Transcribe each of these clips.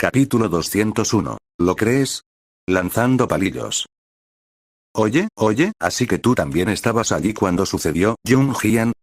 Capítulo 201. ¿Lo crees? Lanzando palillos. Oye, ¿así que tú también estabas allí cuando sucedió, Jung-Hyun?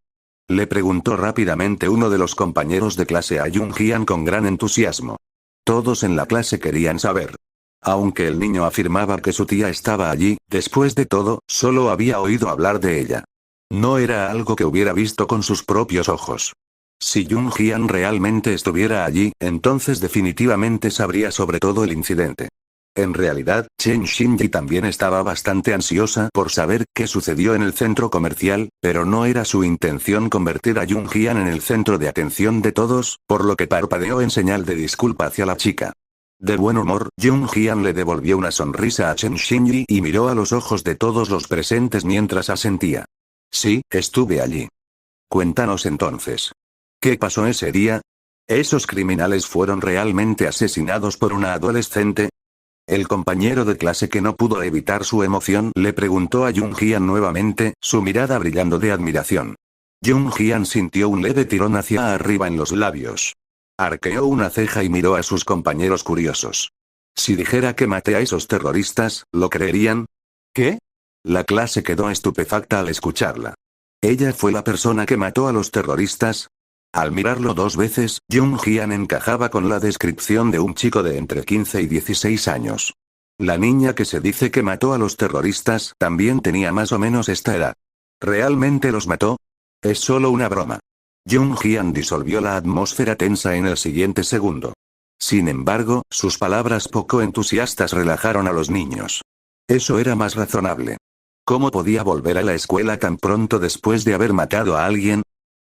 Le preguntó rápidamente uno de los compañeros de clase a Jung-Hyun con gran entusiasmo. Todos en la clase querían saber. Aunque el niño afirmaba que su tía estaba allí, después de todo, solo había oído hablar de ella. No era algo que hubiera visto con sus propios ojos. Si Jung-Hyun realmente estuviera allí, entonces definitivamente sabría sobre todo el incidente. En realidad, Chen Shinji también estaba bastante ansiosa por saber qué sucedió en el centro comercial, pero no era su intención convertir a Jung-Hyun en el centro de atención de todos, por lo que parpadeó en señal de disculpa hacia la chica. De buen humor, Jung-Hyun le devolvió una sonrisa a Chen Shinji y miró a los ojos de todos los presentes mientras asentía. Sí, estuve allí. Cuéntanos entonces. ¿Qué pasó ese día? ¿Esos criminales fueron realmente asesinados por una adolescente? El compañero de clase que no pudo evitar su emoción le preguntó a Jung-Hyun nuevamente, su mirada brillando de admiración. Jung-Hyun sintió un leve tirón hacia arriba en los labios. Arqueó una ceja y miró a sus compañeros curiosos. Si dijera que maté a esos terroristas, ¿lo creerían? ¿Qué? La clase quedó estupefacta al escucharla. ¿Ella fue la persona que mató a los terroristas? Al mirarlo dos veces, Jung-Hyun encajaba con la descripción de un chico de entre 15 y 16 años. La niña que se dice que mató a los terroristas también tenía más o menos esta edad. ¿Realmente los mató? Es solo una broma. Jung-Hyun disolvió la atmósfera tensa en el siguiente segundo. Sin embargo, sus palabras poco entusiastas relajaron a los niños. Eso era más razonable. ¿Cómo podía volver a la escuela tan pronto después de haber matado a alguien?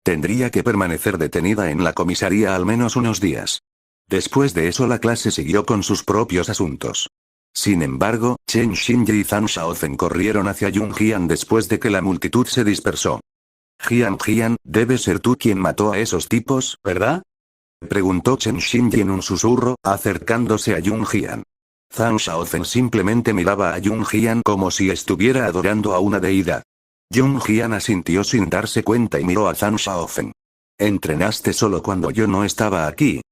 Tendría que permanecer detenida en la comisaría al menos unos días. Después de eso la clase siguió con sus propios asuntos. Sin embargo, Chen Shinji y Zhang Shaofen corrieron hacia Jung-Hyun después de que la multitud se dispersó. Hyun, debe ser tú quien mató a esos tipos, ¿verdad? Preguntó Chen Shinji en un susurro, acercándose a Jung-Hyun. Zhang Shaofen simplemente miraba a Jung-Hyun como si estuviera adorando a una deidad. Jung-Hyun asintió sin darse cuenta y miró a Zhang Shaofen. ¿Entrenaste solo cuando yo no estaba aquí?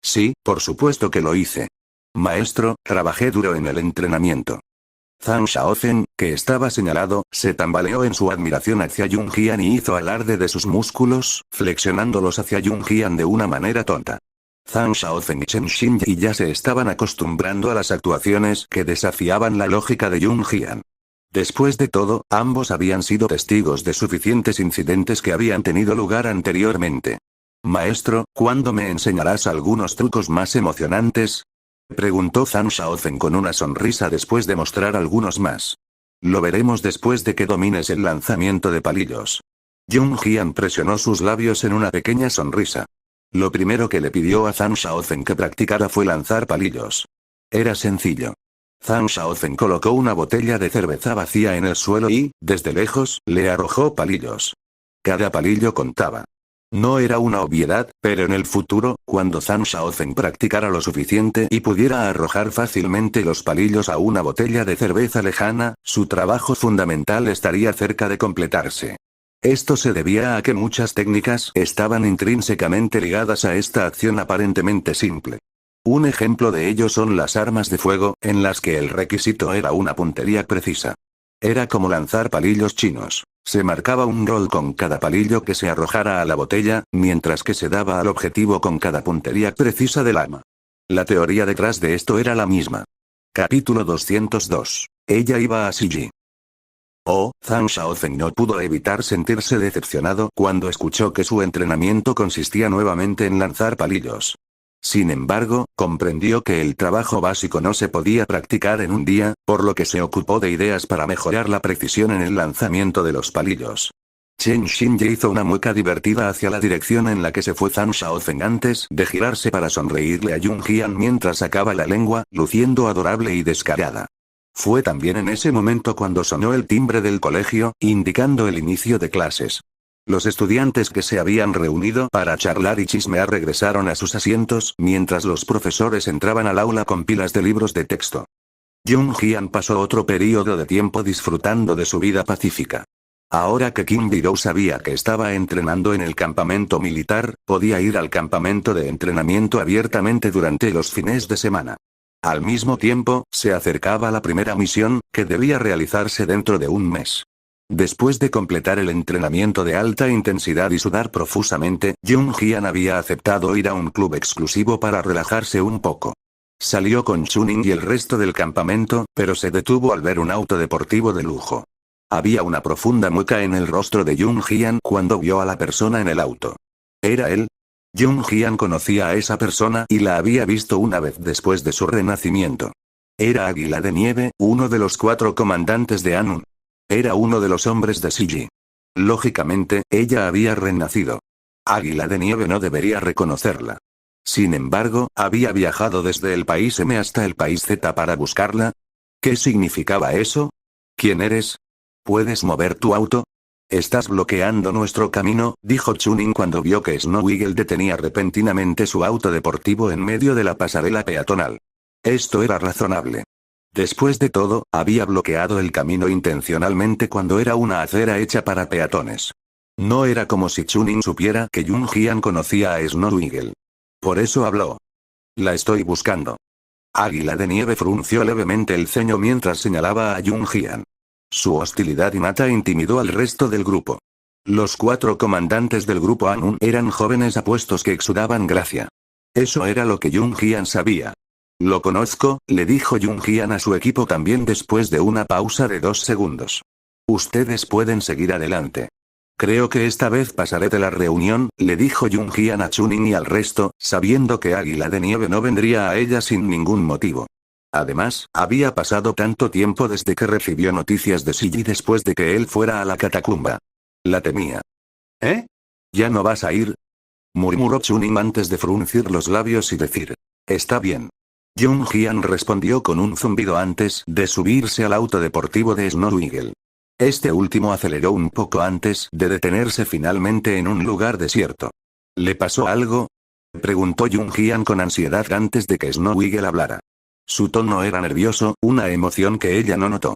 Sí, por supuesto que lo hice. Maestro, trabajé duro en el entrenamiento. Zhang Shaofen, que estaba señalado, se tambaleó en su admiración hacia Jung-Hyun y hizo alarde de sus músculos, flexionándolos hacia Jung-Hyun de una manera tonta. Zhang Shaofen y Chen Shinji ya se estaban acostumbrando a las actuaciones que desafiaban la lógica de Jung-Hyun. Después de todo, ambos habían sido testigos de suficientes incidentes que habían tenido lugar anteriormente. Maestro, ¿cuándo me enseñarás algunos trucos más emocionantes? Preguntó Zhang Shaofen con una sonrisa después de mostrar algunos más. Lo veremos después de que domines el lanzamiento de palillos. Jung-Hyun presionó sus labios en una pequeña sonrisa. Lo primero que le pidió a Zhang Shaofen que practicara fue lanzar palillos. Era sencillo. Zhang Shaofen colocó una botella de cerveza vacía en el suelo y, desde lejos, le arrojó palillos. Cada palillo contaba. No era una obviedad, pero en el futuro, cuando Zhang Shaofen practicara lo suficiente y pudiera arrojar fácilmente los palillos a una botella de cerveza lejana, su trabajo fundamental estaría cerca de completarse. Esto se debía a que muchas técnicas estaban intrínsecamente ligadas a esta acción aparentemente simple. Un ejemplo de ello son las armas de fuego, en las que el requisito era una puntería precisa. Era como lanzar palillos chinos. Se marcaba un gol con cada palillo que se arrojara a la botella, mientras que se daba al objetivo con cada puntería precisa del arma. La teoría detrás de esto era la misma. Capítulo 202. Ella iba a Siji. Zhang Shaofen no pudo evitar sentirse decepcionado cuando escuchó que su entrenamiento consistía nuevamente en lanzar palillos. Sin embargo, comprendió que el trabajo básico no se podía practicar en un día, por lo que se ocupó de ideas para mejorar la precisión en el lanzamiento de los palillos. Chen Shinji hizo una mueca divertida hacia la dirección en la que se fue Zhang Shaofen antes de girarse para sonreírle a Jung-Hyun mientras sacaba la lengua, luciendo adorable y descarada. Fue también en ese momento cuando sonó el timbre del colegio, indicando el inicio de clases. Los estudiantes que se habían reunido para charlar y chismear regresaron a sus asientos mientras los profesores entraban al aula con pilas de libros de texto. Jung-Hyun pasó otro período de tiempo disfrutando de su vida pacífica. Ahora que Kim Biro sabía que estaba entrenando en el campamento militar, podía ir al campamento de entrenamiento abiertamente durante los fines de semana. Al mismo tiempo, se acercaba la primera misión, que debía realizarse dentro de un mes. Después de completar el entrenamiento de alta intensidad y sudar profusamente, Jung Hyun había aceptado ir a un club exclusivo para relajarse un poco. Salió con Chunin y el resto del campamento, pero se detuvo al ver un auto deportivo de lujo. Había una profunda mueca en el rostro de Jung Hyun cuando vio a la persona en el auto. ¿Era él? Jung Hyun conocía a esa persona y la había visto una vez después de su renacimiento. Era Águila de Nieve, uno de los 4 comandantes de Anun. Era uno de los hombres de Siji. Lógicamente, ella había renacido. Águila de Nieve no debería reconocerla. Sin embargo, había viajado desde el país M hasta el país Z para buscarla. ¿Qué significaba eso? ¿Quién eres? ¿Puedes mover tu auto? Estás bloqueando nuestro camino, dijo Chunin cuando vio que Snow Eagle detenía repentinamente su auto deportivo en medio de la pasarela peatonal. Esto era razonable. Después de todo, había bloqueado el camino intencionalmente cuando era una acera hecha para peatones. No era como si Chunin supiera que Jung Hyun conocía a Snow Eagle. Por eso habló. La estoy buscando. Águila de Nieve frunció levemente el ceño mientras señalaba a Jung Hyun. Su hostilidad innata intimidó al resto del grupo. Los 4 comandantes del grupo Anun eran jóvenes apuestos que exudaban gracia. Eso era lo que Jung Hyun sabía. Lo conozco, le dijo Jung Hyun a su equipo también después de una pausa de 2 segundos. Ustedes pueden seguir adelante. Creo que esta vez pasaré de la reunión, le dijo Jung Hyun a Chunin y al resto, sabiendo que Águila de Nieve no vendría a ella sin ningún motivo. Además, había pasado tanto tiempo desde que recibió noticias de Siji después de que él fuera a la catacumba. La temía. ¿Eh? ¿Ya no vas a ir? Murmuró Chunin antes de fruncir los labios y decir. Está bien. Jung Hyun respondió con un zumbido antes de subirse al auto deportivo de Snow Eagle. Este último aceleró un poco antes de detenerse finalmente en un lugar desierto. ¿Le pasó algo? Preguntó Jung Hyun con ansiedad antes de que Snow Eagle hablara. Su tono era nervioso, una emoción que ella no notó.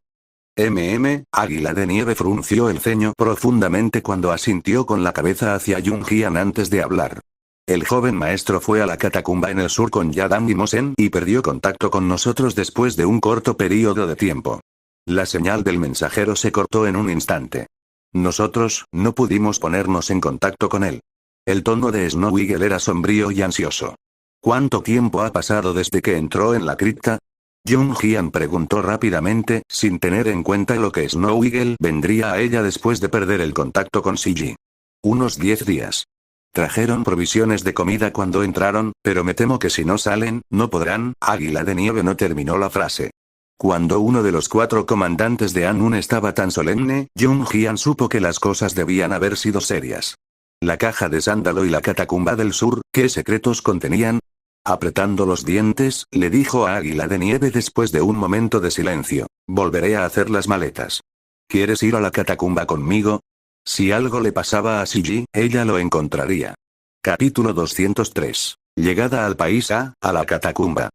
Águila de Nieve frunció el ceño profundamente cuando asintió con la cabeza hacia Jung Hyun antes de hablar. El joven maestro fue a la catacumba en el sur con Yadam y Mosen y perdió contacto con nosotros después de un corto período de tiempo. La señal del mensajero se cortó en un instante. Nosotros no pudimos ponernos en contacto con él. El tono de Snow Eagle era sombrío y ansioso. ¿Cuánto tiempo ha pasado desde que entró en la cripta? Jung Hyun preguntó rápidamente, sin tener en cuenta lo que Snow Eagle vendría a ella después de perder el contacto con Siji. Unos 10 días. Trajeron provisiones de comida cuando entraron, pero me temo que si no salen, no podrán. Águila de Nieve no terminó la frase. Cuando uno de los 4 comandantes de Anun estaba tan solemne, Jung Hyun supo que las cosas debían haber sido serias. La caja de sándalo y la catacumba del sur, ¿qué secretos contenían? Apretando los dientes, le dijo a Águila de Nieve después de un momento de silencio. Volveré a hacer las maletas. ¿Quieres ir a la catacumba conmigo? Si algo le pasaba a Siji, ella lo encontraría. Capítulo 203. Llegada al país A, la catacumba.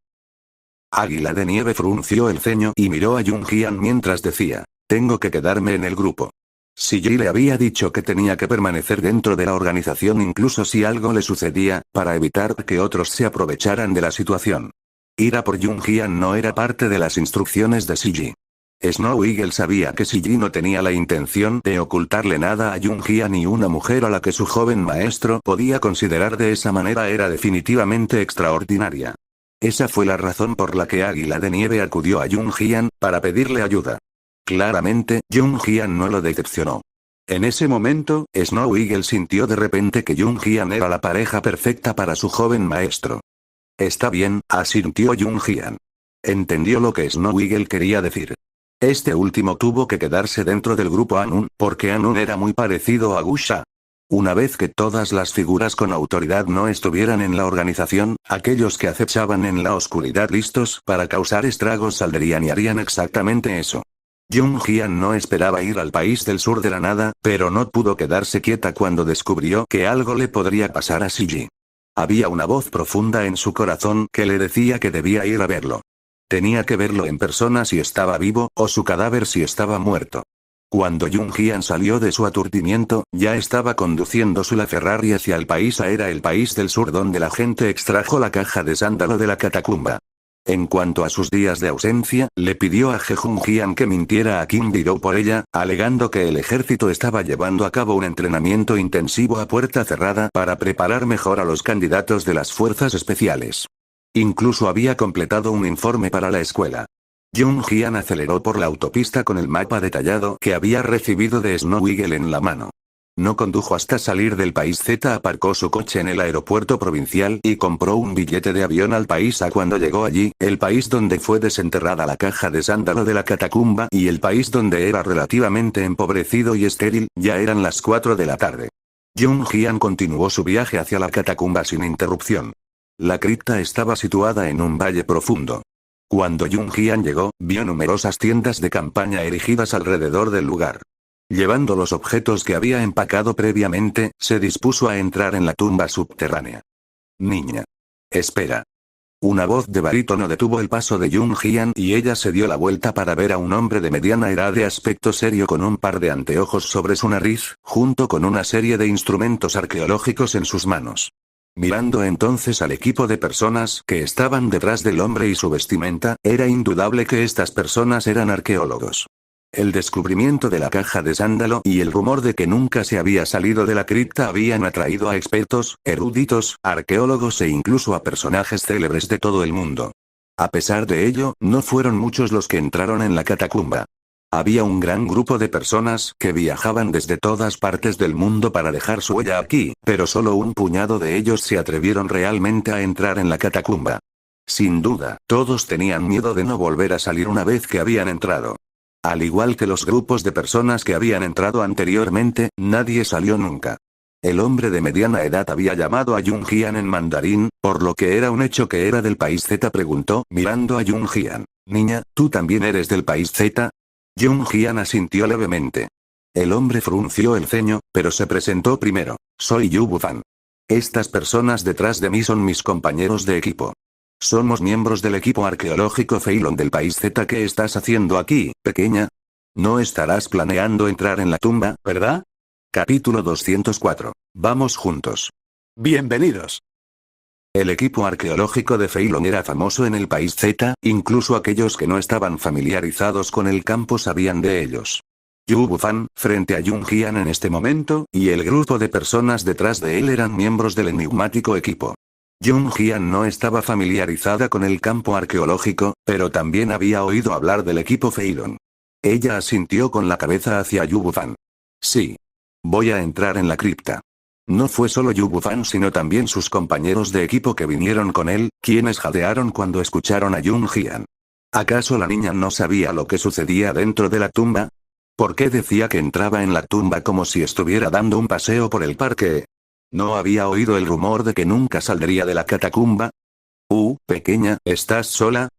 Águila de Nieve frunció el ceño y miró a Jung Hyun mientras decía, tengo que quedarme en el grupo. Siji le había dicho que tenía que permanecer dentro de la organización incluso si algo le sucedía, para evitar que otros se aprovecharan de la situación. Ir a por Jung Hyun no era parte de las instrucciones de Siji. Snow Eagle sabía que Siji no tenía la intención de ocultarle nada a Jung Hyun y una mujer a la que su joven maestro podía considerar de esa manera era definitivamente extraordinaria. Esa fue la razón por la que Águila de Nieve acudió a Jung Hyun, para pedirle ayuda. Claramente, Jung Hyun no lo decepcionó. En ese momento, Snow Eagle sintió de repente que Jung Hyun era la pareja perfecta para su joven maestro. Está bien, asintió Jung Hyun. Entendió lo que Snow Eagle quería decir. Este último tuvo que quedarse dentro del grupo Anun, porque Anun era muy parecido a Gusha. Una vez que todas las figuras con autoridad no estuvieran en la organización, aquellos que acechaban en la oscuridad listos para causar estragos saldrían y harían exactamente eso. Jung Hyun no esperaba ir al país del sur de la nada, pero no pudo quedarse quieta cuando descubrió que algo le podría pasar a Siji. Había una voz profunda en su corazón que le decía que debía ir a verlo. Tenía que verlo en persona si estaba vivo, o su cadáver si estaba muerto. Cuando Jung Hyun salió de su aturdimiento, ya estaba conduciendo su Ferrari hacia el país era el país del sur donde la gente extrajo la caja de sándalo de la catacumba. En cuanto a sus días de ausencia, le pidió a Jung Hyun que mintiera a Kim Biro por ella, alegando que el ejército estaba llevando a cabo un entrenamiento intensivo a puerta cerrada para preparar mejor a los candidatos de las fuerzas especiales. Incluso había completado un informe para la escuela. Jung Hyun aceleró por la autopista con el mapa detallado que había recibido de Snow Eagle en la mano. No condujo hasta salir del país Z, aparcó su coche en el aeropuerto provincial y compró un billete de avión al país A. Cuando llegó allí, el país donde fue desenterrada la caja de sándalo de la catacumba y el país donde era relativamente empobrecido y estéril, ya eran las 4 de la tarde. Jung Hyun continuó su viaje hacia la catacumba sin interrupción. La cripta estaba situada en un valle profundo. Cuando Jung Hyun llegó, vio numerosas tiendas de campaña erigidas alrededor del lugar. Llevando los objetos que había empacado previamente, se dispuso a entrar en la tumba subterránea. Niña. Espera. Una voz de barítono detuvo el paso de Jung Hyun y ella se dio la vuelta para ver a un hombre de mediana edad de aspecto serio con un par de anteojos sobre su nariz, junto con una serie de instrumentos arqueológicos en sus manos. Mirando entonces al equipo de personas que estaban detrás del hombre y su vestimenta, era indudable que estas personas eran arqueólogos. El descubrimiento de la caja de sándalo y el rumor de que nunca se había salido de la cripta habían atraído a expertos, eruditos, arqueólogos e incluso a personajes célebres de todo el mundo. A pesar de ello, no fueron muchos los que entraron en la catacumba. Había un gran grupo de personas que viajaban desde todas partes del mundo para dejar su huella aquí, pero solo un puñado de ellos se atrevieron realmente a entrar en la catacumba. Sin duda, todos tenían miedo de no volver a salir una vez que habían entrado. Al igual que los grupos de personas que habían entrado anteriormente, nadie salió nunca. El hombre de mediana edad había llamado a Jung Hyun en mandarín, por lo que era un hecho que era del país Z. Preguntó, mirando a Jung Hyun, niña, ¿tú también eres del país Z? Jung Hyun asintió levemente. El hombre frunció el ceño, pero se presentó primero. Soy Yu Bufan. Estas personas detrás de mí son mis compañeros de equipo. Somos miembros del equipo arqueológico Feilong del país Z. ¿Qué estás haciendo aquí, pequeña? No estarás planeando entrar en la tumba, ¿verdad? Capítulo 204. Vamos juntos. Bienvenidos. El equipo arqueológico de Feilong era famoso en el país Z, incluso aquellos que no estaban familiarizados con el campo sabían de ellos. Yu Bufan, frente a Jung Hyun en este momento, y el grupo de personas detrás de él eran miembros del enigmático equipo. Jung Hyun no estaba familiarizada con el campo arqueológico, pero también había oído hablar del equipo Feilong. Ella asintió con la cabeza hacia Yu Bufan. Sí. Voy a entrar en la cripta. No fue solo Yu Bufan sino también sus compañeros de equipo que vinieron con él, quienes jadearon cuando escucharon a Jung Hyun. ¿Acaso la niña no sabía lo que sucedía dentro de la tumba? ¿Por qué decía que entraba en la tumba como si estuviera dando un paseo por el parque? ¿No había oído el rumor de que nunca saldría de la catacumba? Pequeña, ¿estás sola?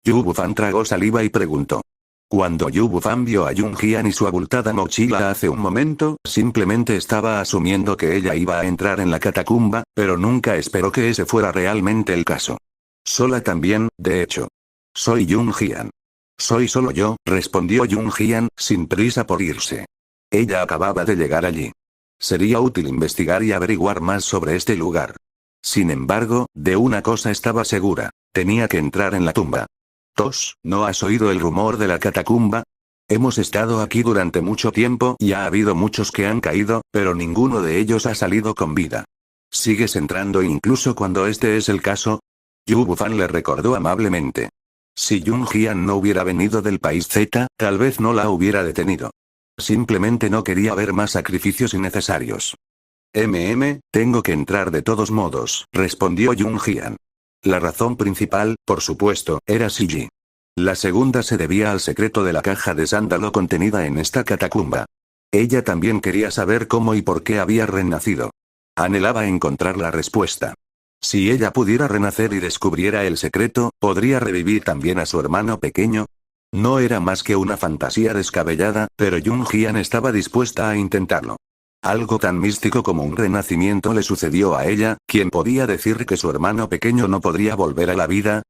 Yu Bufan tragó saliva y preguntó. Cuando Yu Bufan vio a Jung Hyun y su abultada mochila hace un momento, simplemente estaba asumiendo que ella iba a entrar en la catacumba, pero nunca esperó que ese fuera realmente el caso. Sola también, de hecho. Soy Jung Hyun. Soy solo yo, respondió Jung Hyun, sin prisa por irse. Ella acababa de llegar allí. Sería útil investigar y averiguar más sobre este lugar. Sin embargo, de una cosa estaba segura. Tenía que entrar en la tumba. ¿No has oído el rumor de la catacumba? Hemos estado aquí durante mucho tiempo y ha habido muchos que han caído, pero ninguno de ellos ha salido con vida. ¿Sigues entrando incluso cuando este es el caso? Yu Bufan le recordó amablemente. Si Jung Hyun no hubiera venido del país Z, tal vez no la hubiera detenido. Simplemente no quería ver más sacrificios innecesarios. Tengo que entrar de todos modos, respondió Jung Hyun. La razón principal, por supuesto, era CG. La segunda se debía al secreto de la caja de sándalo contenida en esta catacumba. Ella también quería saber cómo y por qué había renacido. Anhelaba encontrar la respuesta. Si ella pudiera renacer y descubriera el secreto, ¿podría revivir también a su hermano pequeño? No era más que una fantasía descabellada, pero Jung Hyun estaba dispuesta a intentarlo. Algo tan místico como un renacimiento le sucedió a ella, ¿quién podía decir que su hermano pequeño no podría volver a la vida?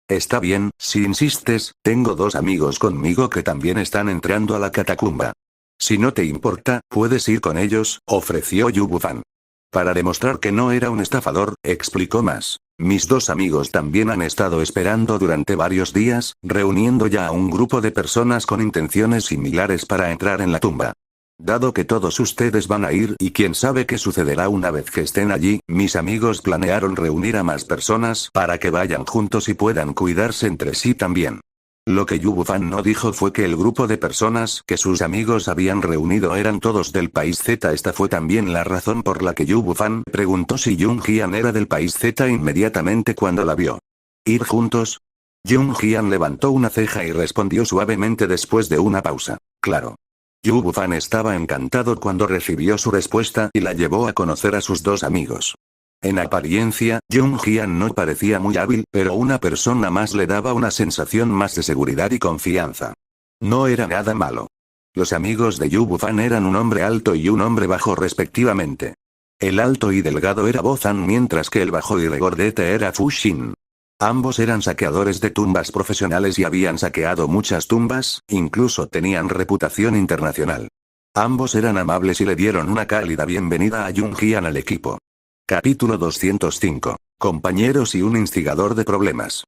Está bien, si insistes, tengo 2 amigos conmigo que también están entrando a la catacumba. Si no te importa, puedes ir con ellos, ofreció Yu Bufan. Para demostrar que no era un estafador, explicó más. Mis dos amigos también han estado esperando durante varios días, reuniendo ya a un grupo de personas con intenciones similares para entrar en la tumba. Dado que todos ustedes van a ir y quién sabe qué sucederá una vez que estén allí, mis amigos planearon reunir a más personas para que vayan juntos y puedan cuidarse entre sí también. Lo que Yu Bufan no dijo fue que el grupo de personas que sus amigos habían reunido eran todos del país Z. Esta fue también la razón por la que Yu Bufan preguntó si Jung Jian era del país Z inmediatamente cuando la vio. ¿Ir juntos? Jung Jian levantó una ceja y respondió suavemente después de una pausa. Claro. Yu Bufan estaba encantado cuando recibió su respuesta y la llevó a conocer a sus dos amigos. En apariencia, Jung Jian no parecía muy hábil, pero una persona más le daba una sensación más de seguridad y confianza. No era nada malo. Los amigos de Yu Bufan eran un hombre alto y un hombre bajo respectivamente. El alto y delgado era Bo Zan mientras que el bajo y regordete era Fu Xin. Ambos eran saqueadores de tumbas profesionales y habían saqueado muchas tumbas, incluso tenían reputación internacional. Ambos eran amables y le dieron una cálida bienvenida a Jung Jian al equipo. Capítulo 205. Compañeros y un instigador de problemas.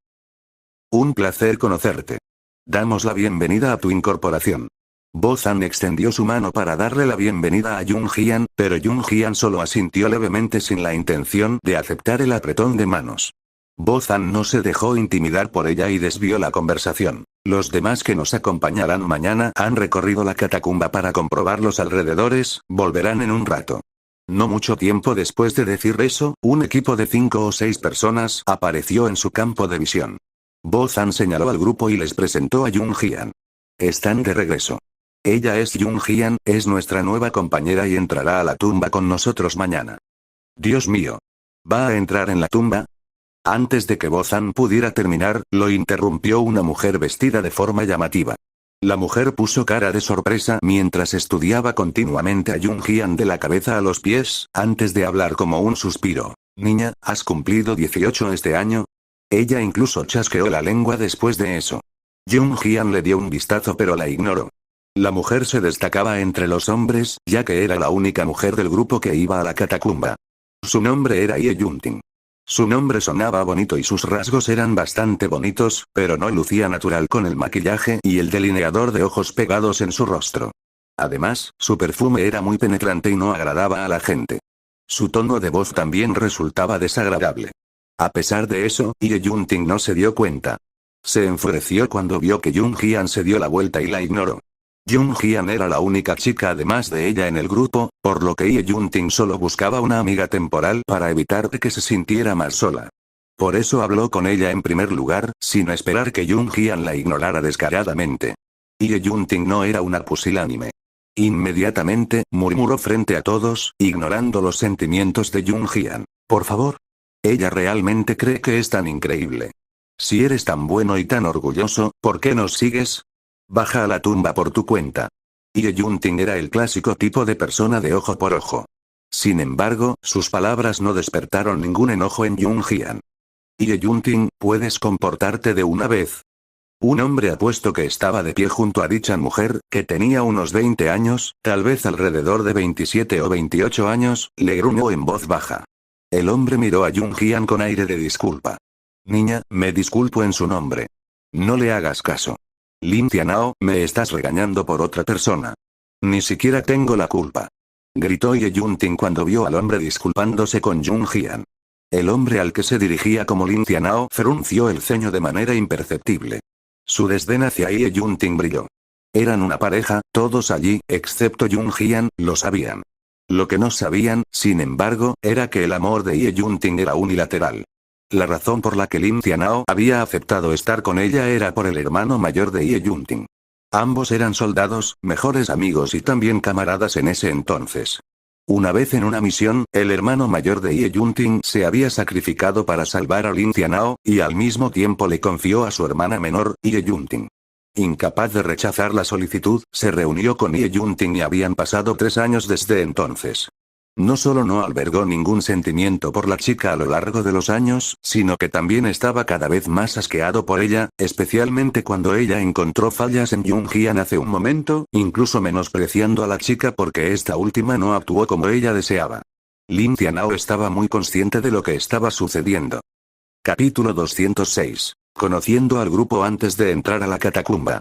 Un placer conocerte. Damos la bienvenida a tu incorporación. Bo Zan extendió su mano para darle la bienvenida a Jung Jian, pero Jung Jian solo asintió levemente sin la intención de aceptar el apretón de manos. Bo Zan no se dejó intimidar por ella y desvió la conversación. Los demás que nos acompañarán mañana han recorrido la catacumba para comprobar los alrededores, volverán en un rato. No mucho tiempo después de decir eso, un equipo de 5 o 6 personas apareció en su campo de visión. Bo Zan señaló al grupo y les presentó a Jung Jian. Están de regreso. Ella es Jung Jian, es nuestra nueva compañera y entrará a la tumba con nosotros mañana. Dios mío. ¿Va a entrar en la tumba? Antes de que Bo Zan pudiera terminar, lo interrumpió una mujer vestida de forma llamativa. La mujer puso cara de sorpresa mientras estudiaba continuamente a Jung Jian de la cabeza a los pies, antes de hablar como un suspiro. Niña, ¿has cumplido 18 este año? Ella incluso chasqueó la lengua después de eso. Jung Jian le dio un vistazo pero la ignoró. La mujer se destacaba entre los hombres, ya que era la única mujer del grupo que iba a la catacumba. Su nombre era Ye Yunting. Su nombre sonaba bonito y sus rasgos eran bastante bonitos, pero no lucía natural con el maquillaje y el delineador de ojos pegados en su rostro. Además, su perfume era muy penetrante y no agradaba a la gente. Su tono de voz también resultaba desagradable. A pesar de eso, Ye Yunting no se dio cuenta. Se enfureció cuando vio que Jung Jian se dio la vuelta y la ignoró. Jung Jian era la única chica además de ella en el grupo, por lo que Ye Yunting solo buscaba una amiga temporal para evitar que se sintiera más sola. Por eso habló con ella en primer lugar, sin esperar que Jung Jian la ignorara descaradamente. Ye Yunting no era una pusilánime. Inmediatamente, murmuró frente a todos, ignorando los sentimientos de Jung Jian. Por favor. Ella realmente cree que es tan increíble. Si eres tan bueno y tan orgulloso, ¿por qué nos sigues? Baja a la tumba por tu cuenta. Ye Yunting era el clásico tipo de persona de ojo por ojo. Sin embargo, sus palabras no despertaron ningún enojo en Jung Jian. Ye Yunting, ¿puedes comportarte de una vez? Un hombre apuesto que estaba de pie junto a dicha mujer, que tenía unos 20 años, tal vez alrededor de 27 o 28 años, le gruñó en voz baja. El hombre miró a Jung Jian con aire de disculpa. Niña, me disculpo en su nombre. No le hagas caso. Lin Tianao, me estás regañando por otra persona. Ni siquiera tengo la culpa. Gritó Ye Yunting cuando vio al hombre disculpándose con Jung Jian. El hombre al que se dirigía como Lin Tianao frunció el ceño de manera imperceptible. Su desdén hacia Ye Yunting brilló. Eran una pareja, todos allí, excepto Jung Jian, lo sabían. Lo que no sabían, sin embargo, era que el amor de Ye Yunting era unilateral. La razón por la que Lin Tianao había aceptado estar con ella era por el hermano mayor de Ye Yunting. Ambos eran soldados, mejores amigos y también camaradas en ese entonces. Una vez en una misión, el hermano mayor de Ye Yunting se había sacrificado para salvar a Lin Tianao, y al mismo tiempo le confió a su hermana menor, Ye Yunting. Incapaz de rechazar la solicitud, se reunió con Ye Yunting y habían pasado 3 años desde entonces. No solo no albergó ningún sentimiento por la chica a lo largo de los años, sino que también estaba cada vez más asqueado por ella, especialmente cuando ella encontró fallas en Jung-Hyan hace un momento, incluso menospreciando a la chica porque esta última no actuó como ella deseaba. Lin Tianao estaba muy consciente de lo que estaba sucediendo. Capítulo 206. Conociendo al grupo antes de entrar a la catacumba.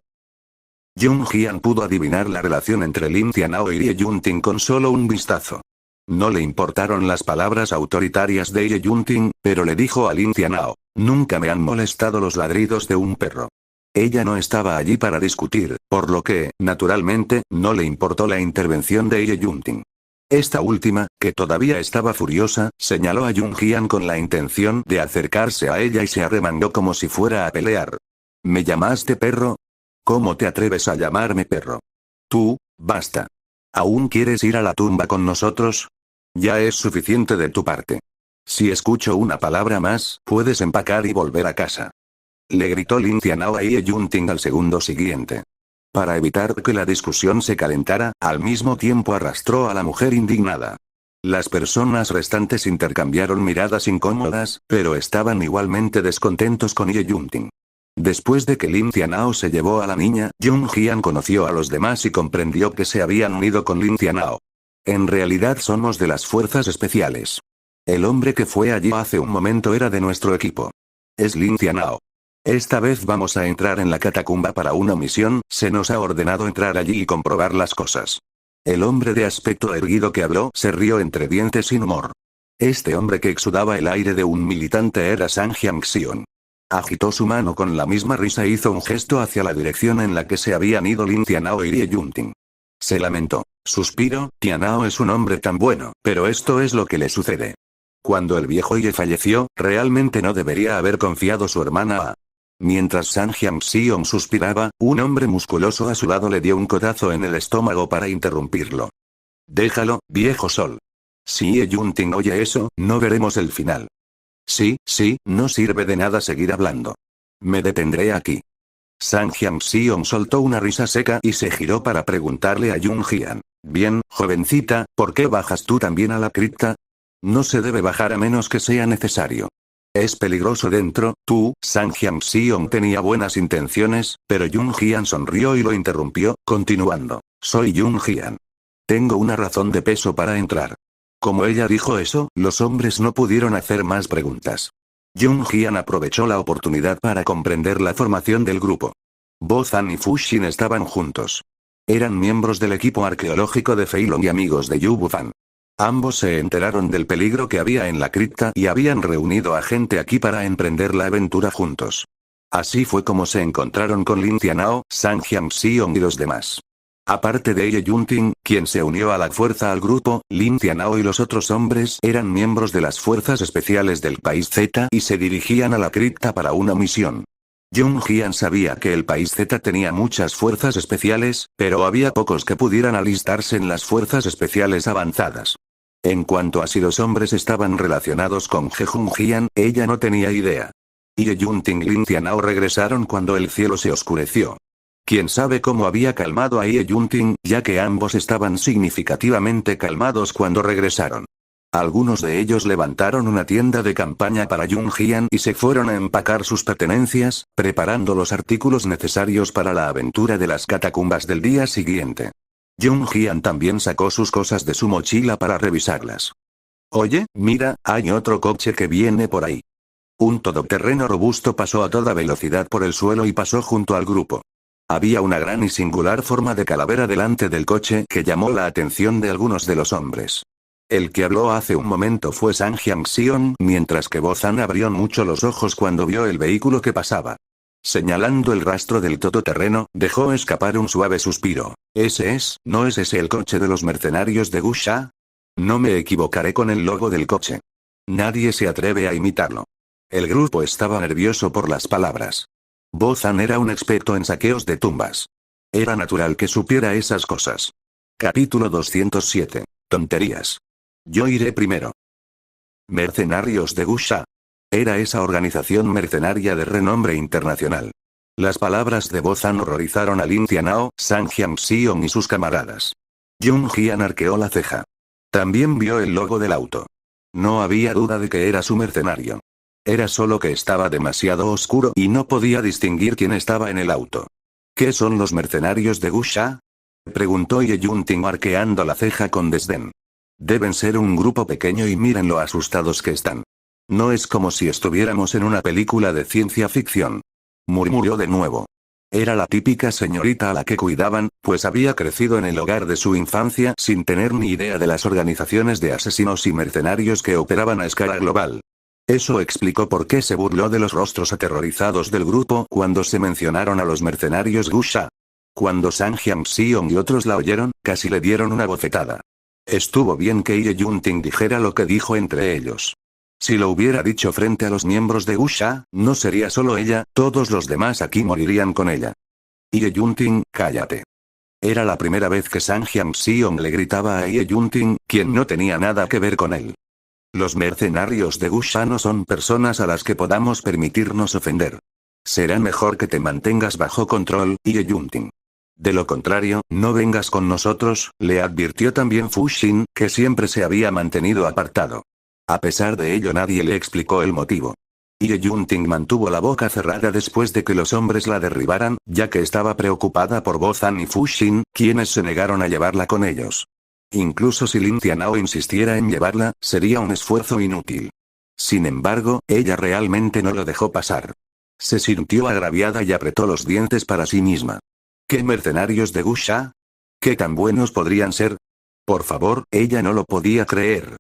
Jung-Hyan pudo adivinar la relación entre Lin Tianao y Ye Yunting con solo un vistazo. No le importaron las palabras autoritarias de Ye Yunting, pero le dijo a Lin Tianao, nunca me han molestado los ladridos de un perro. Ella no estaba allí para discutir, por lo que, naturalmente, no le importó la intervención de Ye Yunting. Esta última, que todavía estaba furiosa, señaló a Jung-Hyan con la intención de acercarse a ella y se arremangó como si fuera a pelear. ¿Me llamaste perro? ¿Cómo te atreves a llamarme perro? Tú, basta. ¿Aún quieres ir a la tumba con nosotros? Ya es suficiente de tu parte. Si escucho una palabra más, puedes empacar y volver a casa. Le gritó Lin Tianao a Ye Yunting al segundo siguiente. Para evitar que la discusión se calentara, al mismo tiempo arrastró a la mujer indignada. Las personas restantes intercambiaron miradas incómodas, pero estaban igualmente descontentos con Ye Yunting. Después de que Lin Tianao se llevó a la niña, Jung-Hyan conoció a los demás y comprendió que se habían unido con Lin Tianao. En realidad somos de las fuerzas especiales. El hombre que fue allí hace un momento era de nuestro equipo. Es Lin Tianao. Esta vez vamos a entrar en la catacumba para una misión, se nos ha ordenado entrar allí y comprobar las cosas. El hombre de aspecto erguido que habló se rió entre dientes sin humor. Este hombre que exudaba el aire de un militante era Sang Hyang-sion. Agitó su mano con la misma risa e hizo un gesto hacia la dirección en la que se habían ido Lin Tianao y Ye Yunting. Se lamentó. Suspiro, Tianao es un hombre tan bueno, pero esto es lo que le sucede. Cuando el viejo Ye falleció, realmente no debería haber confiado su hermana a... Mientras Sang Hyang-sion suspiraba, un hombre musculoso a su lado le dio un codazo en el estómago para interrumpirlo. Déjalo, viejo sol. Si Ye Yunting oye eso, no veremos el final. Sí, no sirve de nada seguir hablando. Me detendré aquí. Sang Hyang-sion soltó una risa seca y se giró para preguntarle a Jung-Hyan. Bien, jovencita, ¿por qué bajas tú también a la cripta? No se debe bajar a menos que sea necesario. Es peligroso dentro, tú, Sang Hyang-sion tenía buenas intenciones, pero Jung-Hyan sonrió y lo interrumpió, continuando. Soy Jung-Hyan. Tengo una razón de peso para entrar. Como ella dijo eso, los hombres no pudieron hacer más preguntas. Jung-Hyan aprovechó la oportunidad para comprender la formación del grupo. Bo-Zan y Fu-Shin estaban juntos. Eran miembros del equipo arqueológico de Feilong y amigos de Yu Bu-Fan. Ambos se enteraron del peligro que había en la cripta y habían reunido a gente aquí para emprender la aventura juntos. Así fue como se encontraron con Lin Tianao, Sang Hyang-sion y los demás. Aparte de Ye Yunting, quien se unió a la fuerza al grupo, Lin Tianao y los otros hombres eran miembros de las fuerzas especiales del país Z y se dirigían a la cripta para una misión. Jung-Hyan sabía que el país Z tenía muchas fuerzas especiales, pero había pocos que pudieran alistarse en las fuerzas especiales avanzadas. En cuanto a si los hombres estaban relacionados con Jung-Hyan, ella no tenía idea. Ye Yunting y Lin Tianao regresaron cuando el cielo se oscureció. Quién sabe cómo había calmado a Ye Yunting, ya que ambos estaban significativamente calmados cuando regresaron. Algunos de ellos levantaron una tienda de campaña para Jung-Hyan y se fueron a empacar sus pertenencias, preparando los artículos necesarios para la aventura de las catacumbas del día siguiente. Jung-Hyan también sacó sus cosas de su mochila para revisarlas. Oye, mira, hay otro coche que viene por ahí. Un todoterreno robusto pasó a toda velocidad por el suelo y pasó junto al grupo. Había una gran y singular forma de calavera delante del coche que llamó la atención de algunos de los hombres. El que habló hace un momento fue Sang Hyang-sion, mientras que Bo-Zan abrió mucho los ojos cuando vio el vehículo que pasaba. Señalando el rastro del todoterreno, dejó escapar un suave suspiro. ¿No es ese el coche de los mercenarios de Gusha? No me equivocaré con el logo del coche. Nadie se atreve a imitarlo. El grupo estaba nervioso por las palabras. Bo-Zan era un experto en saqueos de tumbas. Era natural que supiera esas cosas. Capítulo 207. Tonterías. Yo iré primero. Mercenarios de Gusha. Era esa organización mercenaria de renombre internacional. Las palabras de Bo-Zan horrorizaron a Lin Tianao, Sang Hyang-sion y sus camaradas. Jung-Hyan arqueó la ceja. También vio el logo del auto. No había duda de que era su mercenario. Era solo que estaba demasiado oscuro y no podía distinguir quién estaba en el auto. ¿Qué son los mercenarios de Gusha? Preguntó Ye Yunting arqueando la ceja con desdén. Deben ser un grupo pequeño y miren lo asustados que están. No es como si estuviéramos en una película de ciencia ficción. Murmuró de nuevo. Era la típica señorita a la que cuidaban, pues había crecido en el hogar de su infancia sin tener ni idea de las organizaciones de asesinos y mercenarios que operaban a escala global. Eso explicó por qué se burló de los rostros aterrorizados del grupo cuando se mencionaron a los mercenarios Gusha. Cuando Sang Hyam-seong y otros la oyeron, casi le dieron una bofetada. Estuvo bien que Ye Yunting dijera lo que dijo entre ellos. Si lo hubiera dicho frente a los miembros de Gusha, no sería solo ella, todos los demás aquí morirían con ella. Ye Yunting, cállate. Era la primera vez que Sang Hyam-seong le gritaba a Ye Yunting, quien no tenía nada que ver con él. Los mercenarios de Gusha no son personas a las que podamos permitirnos ofender. Será mejor que te mantengas bajo control, Ye Yunting. De lo contrario, no vengas con nosotros, le advirtió también Fu Xin, que siempre se había mantenido apartado. A pesar de ello nadie le explicó el motivo. Ye Yunting mantuvo la boca cerrada después de que los hombres la derribaran, ya que estaba preocupada por Bo Zan y Fu Xin, quienes se negaron a llevarla con ellos. Incluso si Lin Tianao insistiera en llevarla, sería un esfuerzo inútil. Sin embargo, ella realmente no lo dejó pasar. Se sintió agraviada y apretó los dientes para sí misma. ¿Qué mercenarios de Gusha? ¿Qué tan buenos podrían ser? Por favor, ella no lo podía creer.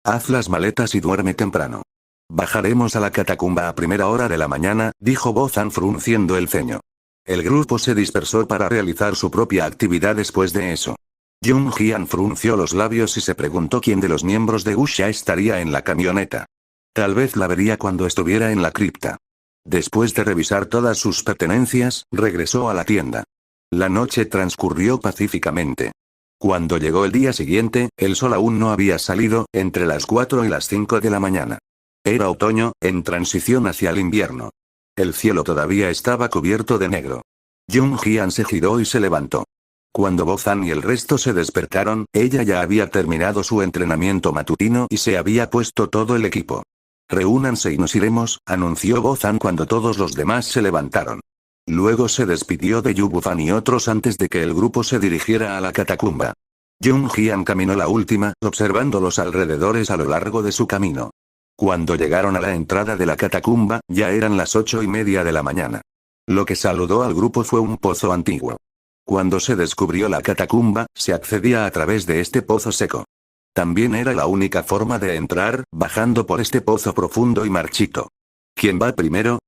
Haz las maletas y duerme temprano. Bajaremos a la catacumba a primera hora de la mañana, dijo Bo Zan frunciendo el ceño. El grupo se dispersó para realizar su propia actividad después de eso. Jung Hyun frunció los labios y se preguntó quién de los miembros de Gusha estaría en la camioneta. Tal vez la vería cuando estuviera en la cripta. Después de revisar todas sus pertenencias, regresó a la tienda. La noche transcurrió pacíficamente. Cuando llegó el día siguiente, el sol aún no había salido, entre las 4 y las 5 de la mañana. Era otoño, en transición hacia el invierno. El cielo todavía estaba cubierto de negro. Jung Hyun se giró y se levantó. Cuando Bo Zan y el resto se despertaron, ella ya había terminado su entrenamiento matutino y se había puesto todo el equipo. Reúnanse y nos iremos, anunció Bo Zan cuando todos los demás se levantaron. Luego se despidió de Yu Bufan y otros antes de que el grupo se dirigiera a la catacumba. Jung Hyun caminó la última, observando los alrededores a lo largo de su camino. Cuando llegaron a la entrada de la catacumba, ya eran las 8:30 de la mañana. Lo que saludó al grupo fue un pozo antiguo. Cuando se descubrió la catacumba, se accedía a través de este pozo seco. También era la única forma de entrar, bajando por este pozo profundo y marchito. ¿Quién va primero?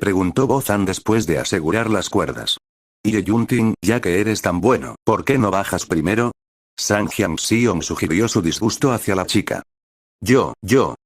Preguntó Bo Zan después de asegurar las cuerdas. Ye Yunting, ya que eres tan bueno, ¿por qué no bajas primero? Sang Hyam-seong sugirió su disgusto hacia la chica. Yo.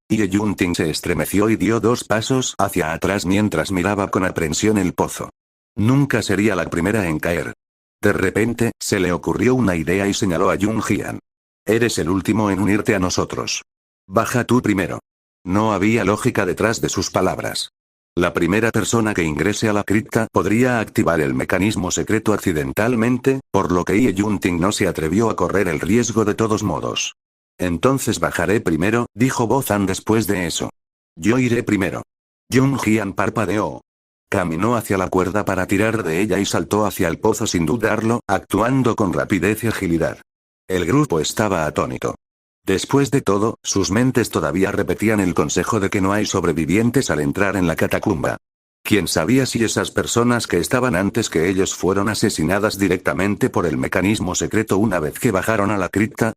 Ye Yunting se estremeció y dio 2 pasos hacia atrás mientras miraba con aprensión el pozo. Nunca sería la primera en caer. De repente, se le ocurrió una idea y señaló a Jung Hyun. Eres el último en unirte a nosotros. Baja tú primero. No había lógica detrás de sus palabras. La primera persona que ingrese a la cripta podría activar el mecanismo secreto accidentalmente, por lo que Ye Yunting no se atrevió a correr el riesgo de todos modos. Entonces bajaré primero, dijo Bo Zan después de eso. Yo iré primero. Jung Hyun parpadeó. Caminó hacia la cuerda para tirar de ella y saltó hacia el pozo sin dudarlo, actuando con rapidez y agilidad. El grupo estaba atónito. Después de todo, sus mentes todavía repetían el consejo de que no hay sobrevivientes al entrar en la catacumba. ¿Quién sabía si esas personas que estaban antes que ellos fueron asesinadas directamente por el mecanismo secreto una vez que bajaron a la cripta?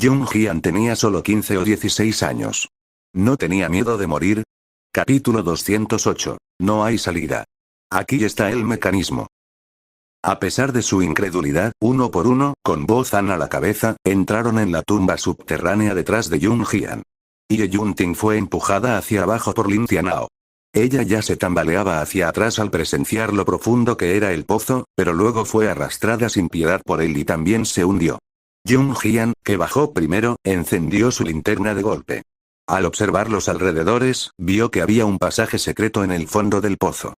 Jung Hyun tenía solo 15 o 16 años. ¿No tenía miedo de morir? Capítulo 208. No hay salida. Aquí está el mecanismo. A pesar de su incredulidad, uno por uno, con Bo Zan a la cabeza, entraron en la tumba subterránea detrás de Jung Hyun. Ye Yunting fue empujada hacia abajo por Lin Tianao. Ella ya se tambaleaba hacia atrás al presenciar lo profundo que era el pozo, pero luego fue arrastrada sin piedad por él y también se hundió. Jung Hyun, que bajó primero, encendió su linterna de golpe. Al observar los alrededores, vio que había un pasaje secreto en el fondo del pozo.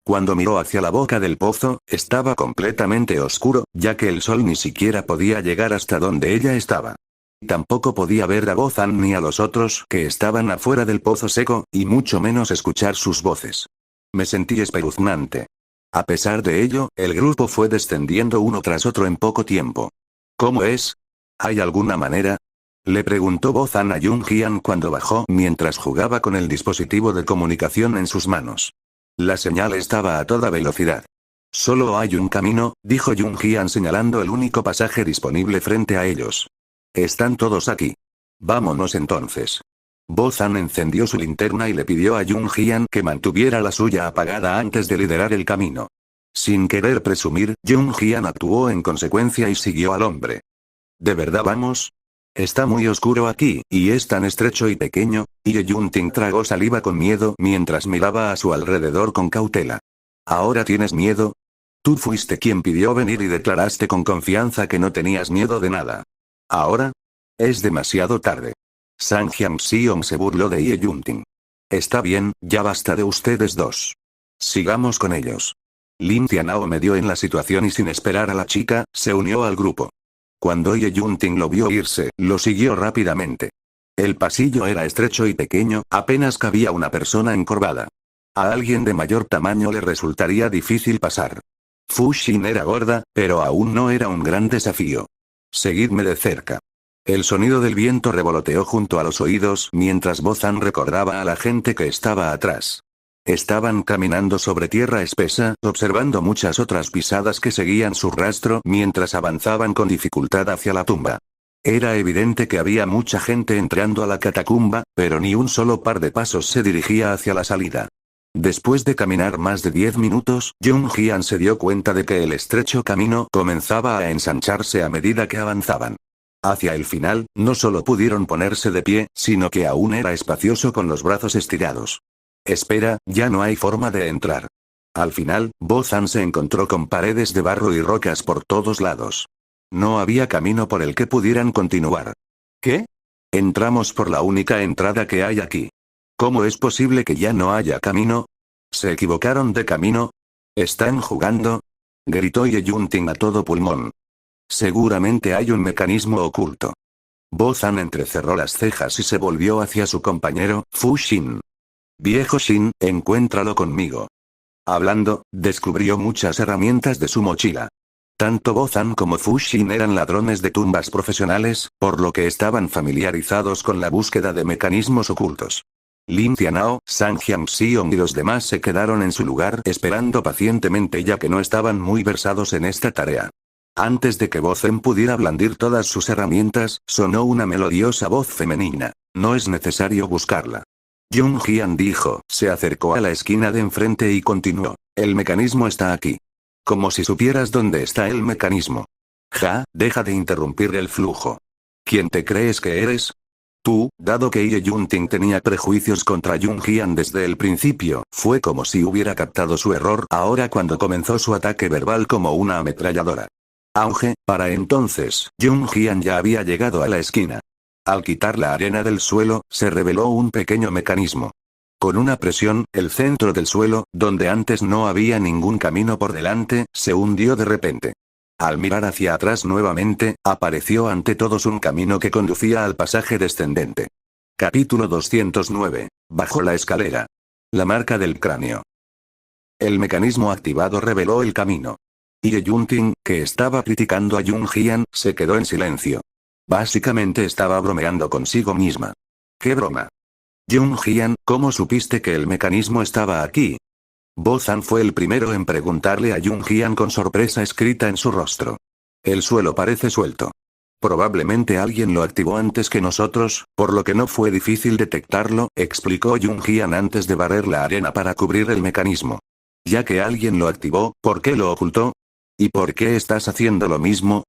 Cuando miró hacia la boca del pozo, estaba completamente oscuro, ya que el sol ni siquiera podía llegar hasta donde ella estaba. Tampoco podía ver a Bozan ni a los otros que estaban afuera del pozo seco, y mucho menos escuchar sus voces. Me sentí espeluznante. A pesar de ello, el grupo fue descendiendo uno tras otro en poco tiempo. ¿Cómo es? ¿Hay alguna manera? Le preguntó Bozan a Jungian cuando bajó mientras jugaba con el dispositivo de comunicación en sus manos. La señal estaba a toda velocidad. Solo hay un camino, dijo Jungian señalando el único pasaje disponible frente a ellos. Están todos aquí. Vámonos entonces. Bozan encendió su linterna y le pidió a Jungian que mantuviera la suya apagada antes de liderar el camino. Sin querer presumir, Jungian actuó en consecuencia y siguió al hombre. ¿De verdad vamos? Está muy oscuro aquí, y es tan estrecho y pequeño, y Yunting tragó saliva con miedo mientras miraba a su alrededor con cautela. ¿Ahora tienes miedo? Tú fuiste quien pidió venir y declaraste con confianza que no tenías miedo de nada. ¿Ahora? Es demasiado tarde. Sang Hyam-sion se burló de Ye Yunting. Está bien, ya basta de ustedes dos. Sigamos con ellos. Lin Tianao medió en la situación y sin esperar a la chica, se unió al grupo. Cuando Ye Yunting lo vio irse, lo siguió rápidamente. El pasillo era estrecho y pequeño, apenas cabía una persona encorvada. A alguien de mayor tamaño le resultaría difícil pasar. Fu Xin era gorda, pero aún no era un gran desafío. Seguidme de cerca. El sonido del viento revoloteó junto a los oídos mientras Bozan recordaba a la gente que estaba atrás. Estaban caminando sobre tierra espesa, observando muchas otras pisadas que seguían su rastro mientras avanzaban con dificultad hacia la tumba. Era evidente que había mucha gente entrando a la catacumba, pero ni un solo par de pasos se dirigía hacia la salida. Después de caminar más de 10 minutos, Jungian se dio cuenta de que el estrecho camino comenzaba a ensancharse a medida que avanzaban. Hacia el final, no solo pudieron ponerse de pie, sino que aún era espacioso con los brazos estirados. Espera, ya no hay forma de entrar. Al final, Bozan se encontró con paredes de barro y rocas por todos lados. No había camino por el que pudieran continuar. ¿Qué? Entramos por la única entrada que hay aquí. ¿Cómo es posible que ya no haya camino? ¿Se equivocaron de camino? ¿Están jugando? Gritó Ye Yunting a todo pulmón. Seguramente hay un mecanismo oculto. Bozan entrecerró las cejas y se volvió hacia su compañero, Fu Xin. Viejo Xin, encuéntralo conmigo. Hablando, descubrió muchas herramientas de su mochila. Tanto Bozan como Fu Xin eran ladrones de tumbas profesionales, por lo que estaban familiarizados con la búsqueda de mecanismos ocultos. Lin Tianao, Sang Hyam-sion y los demás se quedaron en su lugar esperando pacientemente ya que no estaban muy versados en esta tarea. Antes de que Bozan pudiera blandir todas sus herramientas, sonó una melodiosa voz femenina. No es necesario buscarla. Jungian dijo, se acercó a la esquina de enfrente y continuó. El mecanismo está aquí. Como si supieras dónde está el mecanismo. Ja, deja de interrumpir el flujo. ¿Quién te crees que eres? Tú, dado que Ye Yunting tenía prejuicios contra Jungian desde el principio, fue como si hubiera captado su error ahora cuando comenzó su ataque verbal como una ametralladora. Aunque, para entonces, Jungian ya había llegado a la esquina. Al quitar la arena del suelo, se reveló un pequeño mecanismo. Con una presión, el centro del suelo, donde antes no había ningún camino por delante, se hundió de repente. Al mirar hacia atrás nuevamente, apareció ante todos un camino que conducía al pasaje descendente. Capítulo 209. Bajo la escalera. La marca del cráneo. El mecanismo activado reveló el camino. Ye Yunting, que estaba criticando a Jungian, se quedó en silencio. Básicamente estaba bromeando consigo misma. ¿Qué broma? Jungian, ¿cómo supiste que el mecanismo estaba aquí? Bozan fue el primero en preguntarle a Jungian con sorpresa escrita en su rostro. El suelo parece suelto. Probablemente alguien lo activó antes que nosotros, por lo que no fue difícil detectarlo, explicó Jungian antes de barrer la arena para cubrir el mecanismo. Ya que alguien lo activó, ¿por qué lo ocultó? ¿Y por qué estás haciendo lo mismo?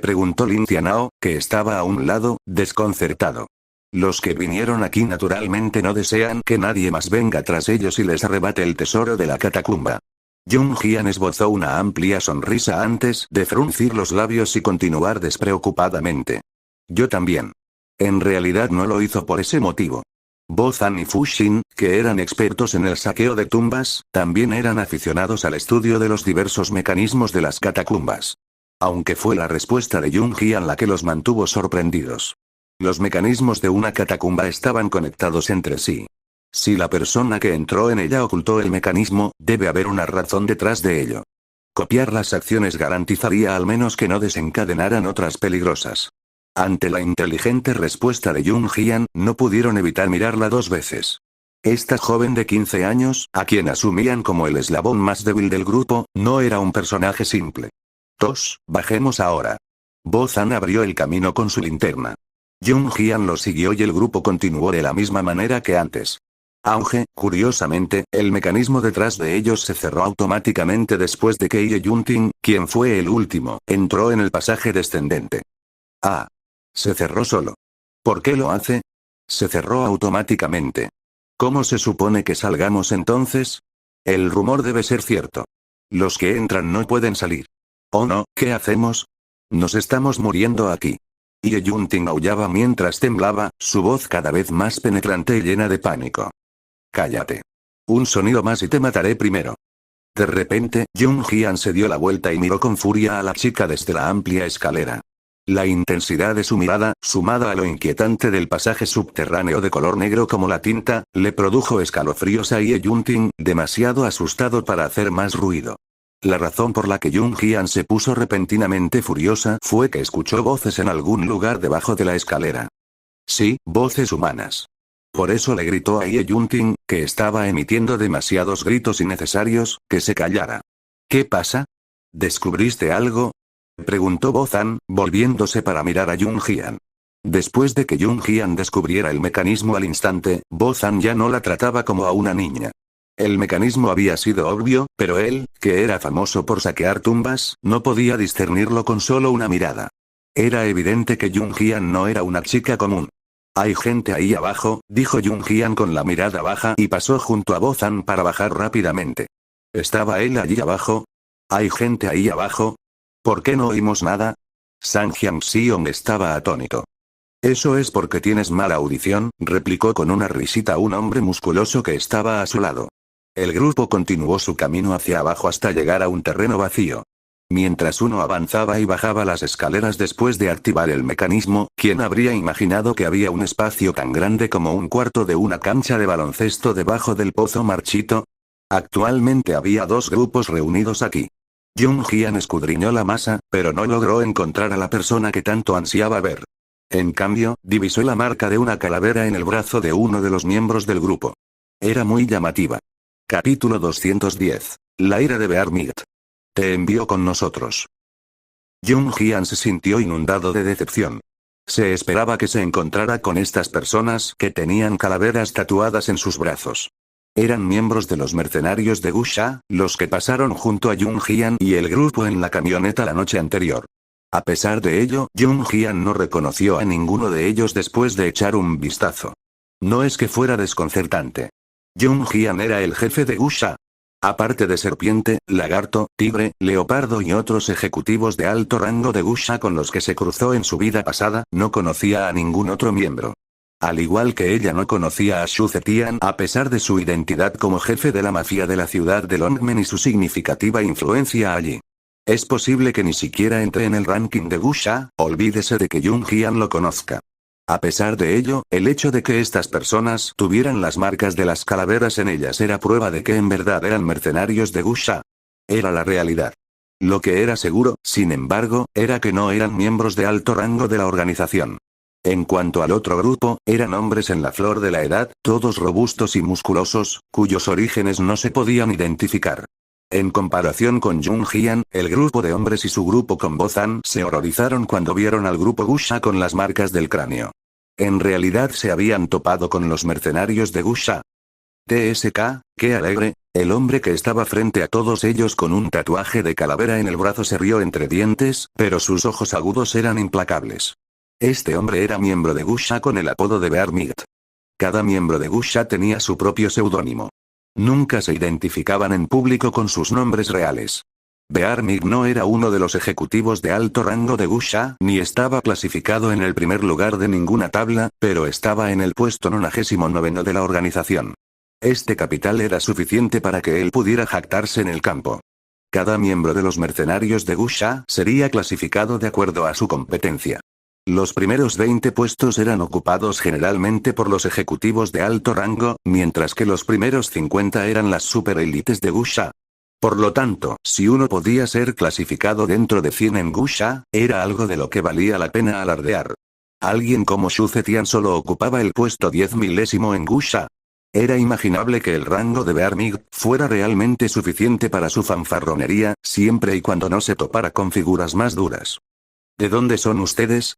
Preguntó Lin Tianao, que estaba a un lado, desconcertado. Los que vinieron aquí naturalmente no desean que nadie más venga tras ellos y les arrebate el tesoro de la catacumba. Jungian esbozó una amplia sonrisa antes de fruncir los labios y continuar despreocupadamente. Yo también. En realidad no lo hizo por ese motivo. Bozan y Fu Xin, que eran expertos en el saqueo de tumbas, también eran aficionados al estudio de los diversos mecanismos de las catacumbas. Aunque fue la respuesta de Jungian la que los mantuvo sorprendidos. Los mecanismos de una catacumba estaban conectados entre sí. Si la persona que entró en ella ocultó el mecanismo, debe haber una razón detrás de ello. Copiar las acciones garantizaría al menos que no desencadenaran otras peligrosas. Ante la inteligente respuesta de Jung Hyun, no pudieron evitar mirarla dos veces. Esta joven de 15 años, a quien asumían como el eslabón más débil del grupo, no era un personaje simple. Bajemos ahora. Bo-san abrió el camino con su linterna. Jung Hyun lo siguió y el grupo continuó de la misma manera que antes. Aunque, curiosamente, el mecanismo detrás de ellos se cerró automáticamente después de que Ye Yunting, quien fue el último, entró en el pasaje descendente. Se cerró solo. ¿Por qué lo hace? Se cerró automáticamente. ¿Cómo se supone que salgamos entonces? El rumor debe ser cierto. Los que entran no pueden salir. ¿Oh no? ¿Qué hacemos? Nos estamos muriendo aquí. Ye Yunting aullaba mientras temblaba, su voz cada vez más penetrante y llena de pánico. Cállate. Un sonido más y te mataré primero. De repente, Jung Hyun se dio la vuelta y miró con furia a la chica desde la amplia escalera. La intensidad de su mirada, sumada a lo inquietante del pasaje subterráneo de color negro como la tinta, le produjo escalofríos a Ye Yunting, demasiado asustado para hacer más ruido. La razón por la que Jung Hyun se puso repentinamente furiosa fue que escuchó voces en algún lugar debajo de la escalera. Sí, voces humanas. Por eso le gritó a Ye Yunting, que estaba emitiendo demasiados gritos innecesarios, que se callara. ¿Qué pasa? ¿Descubriste algo? Preguntó Bo-san, volviéndose para mirar a Jung Hyun. Después de que Jung Hyun descubriera el mecanismo al instante, Bo-san ya no la trataba como a una niña. El mecanismo había sido obvio, pero él, que era famoso por saquear tumbas, no podía discernirlo con solo una mirada. Era evidente que Jung Hyun no era una chica común. Hay gente ahí abajo, dijo Jung Hyun con la mirada baja y pasó junto a Bo-san para bajar rápidamente. ¿Estaba él allí abajo? ¿Hay gente ahí abajo? ¿Por qué no oímos nada? Sang Hyang-sion estaba atónito. Eso es porque tienes mala audición, replicó con una risita un hombre musculoso que estaba a su lado. El grupo continuó su camino hacia abajo hasta llegar a un terreno vacío. Mientras uno avanzaba y bajaba las escaleras después de activar el mecanismo, ¿quién habría imaginado que había un espacio tan grande como un cuarto de una cancha de baloncesto debajo del pozo marchito? Actualmente había dos grupos reunidos aquí. Jung Hyun escudriñó la masa, pero no logró encontrar a la persona que tanto ansiaba ver. En cambio, divisó la marca de una calavera en el brazo de uno de los miembros del grupo. Era muy llamativa. Capítulo 210. La ira de Bear Migt. Te envió con nosotros. Jung Hyun se sintió inundado de decepción. Se esperaba que se encontrara con estas personas que tenían calaveras tatuadas en sus brazos. Eran miembros de los mercenarios de Gusha, los que pasaron junto a Jung Hyun y el grupo en la camioneta la noche anterior. A pesar de ello, Jung Hyun no reconoció a ninguno de ellos después de echar un vistazo. No es que fuera desconcertante. Jung Hyun era el jefe de Gusha. Aparte de serpiente, lagarto, tigre, leopardo y otros ejecutivos de alto rango de Gusha con los que se cruzó en su vida pasada, no conocía a ningún otro miembro. Al igual que ella no conocía a Xu Zetian a pesar de su identidad como jefe de la mafia de la ciudad de Longmen y su significativa influencia allí. Es posible que ni siquiera entre en el ranking de Gusha, olvídese de que Jung Hyun lo conozca. A pesar de ello, el hecho de que estas personas tuvieran las marcas de las calaveras en ellas era prueba de que en verdad eran mercenarios de Gusha. Era la realidad. Lo que era seguro, sin embargo, era que no eran miembros de alto rango de la organización. En cuanto al otro grupo, eran hombres en la flor de la edad, todos robustos y musculosos, cuyos orígenes no se podían identificar. En comparación con Jung Hyun, el grupo de hombres y su grupo con Bo-san se horrorizaron cuando vieron al grupo Gusha con las marcas del cráneo. En realidad se habían topado con los mercenarios de Gusha. TSK, qué alegre, el hombre que estaba frente a todos ellos con un tatuaje de calavera en el brazo se rió entre dientes, pero sus ojos agudos eran implacables. Este hombre era miembro de Gusha con el apodo de Bear Migt. Cada miembro de Gusha tenía su propio seudónimo. Nunca se identificaban en público con sus nombres reales. Bear Migt no era uno de los ejecutivos de alto rango de Gusha, ni estaba clasificado en el primer lugar de ninguna tabla, pero estaba en el puesto 99 de la organización. Este capital era suficiente para que él pudiera jactarse en el campo. Cada miembro de los mercenarios de Gusha sería clasificado de acuerdo a su competencia. Los primeros 20 puestos eran ocupados generalmente por los ejecutivos de alto rango, mientras que los primeros 50 eran las superélites de Gusha. Por lo tanto, si uno podía ser clasificado dentro de 100 en Gusha, era algo de lo que valía la pena alardear. Alguien como Xu Zetian solo ocupaba el puesto 10 milésimo en Gusha. Era imaginable que el rango de Bear Mig fuera realmente suficiente para su fanfarronería, siempre y cuando no se topara con figuras más duras. ¿De dónde son ustedes?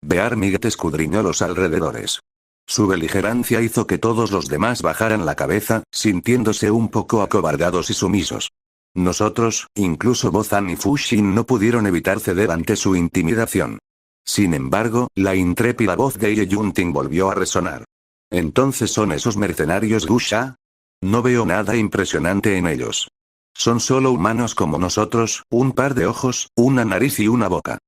Bear Mig escudriñó los alrededores. Su beligerancia hizo que todos los demás bajaran la cabeza, sintiéndose un poco acobardados y sumisos. Nosotros, incluso Bozan y Fuxin, no pudieron evitar ceder ante su intimidación. Sin embargo, la intrépida voz de Ye Yunting volvió a resonar. ¿Entonces son esos mercenarios Gusha? No veo nada impresionante en ellos. Son solo humanos como nosotros, un par de ojos, una nariz y una boca.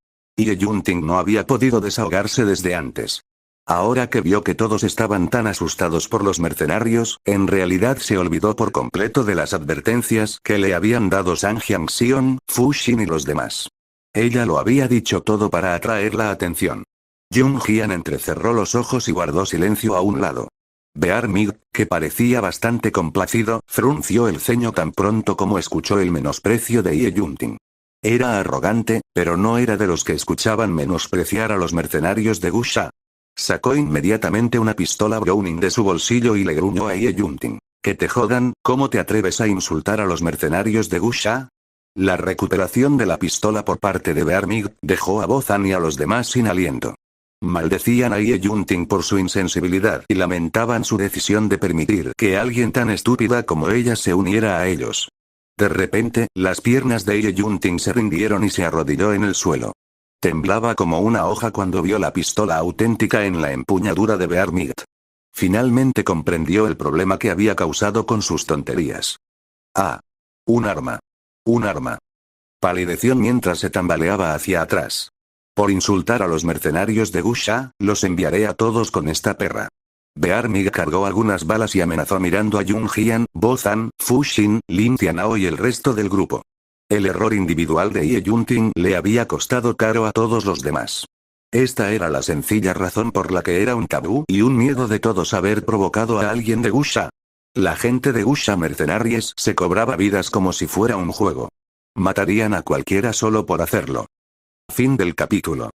Ye Yunting no había podido desahogarse desde antes. Ahora que vio que todos estaban tan asustados por los mercenarios, en realidad se olvidó por completo de las advertencias que le habían dado Sang Xion, Fuxin y los demás. Ella lo había dicho todo para atraer la atención. Jung Jian entrecerró los ojos y guardó silencio a un lado. Bear Mig, que parecía bastante complacido, frunció el ceño tan pronto como escuchó el menosprecio de Ye Yunting. Era arrogante, pero no era de los que escuchaban menospreciar a los mercenarios de Gusha. Sacó inmediatamente una pistola Browning de su bolsillo y le gruñó a Ye Yunting. «Que te jodan, ¿cómo te atreves a insultar a los mercenarios de Gusha?» La recuperación de la pistola por parte de Bear Mig dejó a Bozan y a los demás sin aliento. Maldecían a Ye Yunting por su insensibilidad y lamentaban su decisión de permitir que alguien tan estúpida como ella se uniera a ellos. De repente, las piernas de Ye Yunting se rindieron y se arrodilló en el suelo. Temblaba como una hoja cuando vio la pistola auténtica en la empuñadura de Bear Mig. Finalmente comprendió el problema que había causado con sus tonterías. Ah. Un arma. Un arma. Palideció mientras se tambaleaba hacia atrás. Por insultar a los mercenarios de Gusha, los enviaré a todos con esta perra. Bear Mig cargó algunas balas y amenazó mirando a Jung Jian, Bozan, Fuxin, Lin Tianao y el resto del grupo. El error individual de Ye Yunting le había costado caro a todos los demás. Esta era la sencilla razón por la que era un tabú y un miedo de todos haber provocado a alguien de Gusha. La gente de Gusha Mercenaries se cobraba vidas como si fuera un juego. Matarían a cualquiera solo por hacerlo. Fin del capítulo.